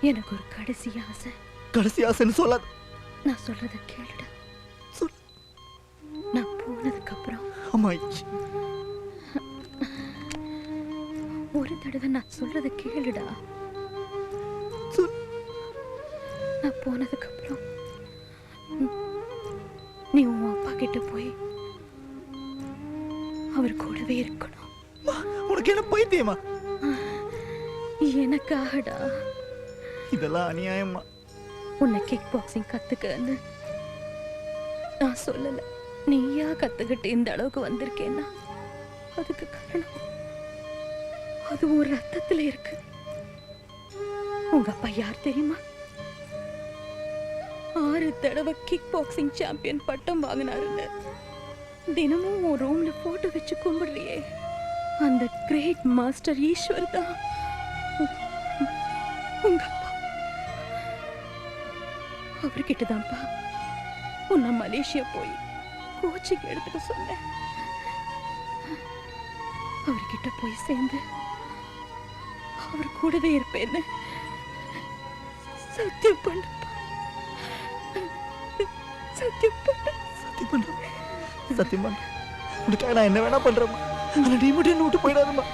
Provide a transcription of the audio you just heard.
எனக்கு ஒரு கடைசி ஆசை. கடைசி ஆசைன்னு சொல்லாத. நான் சொல்றத கேளுடா. நான் போனதுக்கு அப்புறம் அம்மாய் ஒரு தடவை நான் சொல்றத கேளுடா. நான் போனதுக்கு அப்புறம் நீ உன் அப்பா கிட்ட போய் அவர் கூடவே இருக்கணும். உனக்கு என்ன பைத்தியமா? எனக்காகடா. இதெல்லாம் அநியாயமா? உன்னை கிக் பாக்ஸிங் கத்துக்கன்னு நான் சொல்லல. நீயா கத்துக்கிட்டு இந்த அளவுக்கு வந்திருக்கேன்னா அதுக்கு காரணம் அது ஒரு ரத்தத்துல இருக்கு. உங்க அப்பா யார் தெரியுமா? 6 தடவை கிக் பாக்ஸிங் சாம்பியன் பட்டம் வாங்கினாருன்னு தினமும் உன் ரூம்ல போட்டோ வச்சு கும்பிடுறியே, அந்த கிரேட் மாஸ்டர் ஈஸ்வர் தான் உங்க அப்பா. அவர்கிட்ட தான்ப்பா உன்னை மலேசியா போய் கோச்சிங் எடுத்துக்க சொன்னேன். அவர்கிட்ட போய் சேர்ந்து அவர் கூடவே இருப்பேன்னு சத்தியம் பண்ணப்பா. சத்தியம் பண்ண. சத்தியம் பண்ற. சத்தியம் பண்ற. உனக்காக நான் என்ன வேணா பண்றேம்மா. ஆனா நீ மட்டும் என்ன விட்டு போயிடாதம்மா.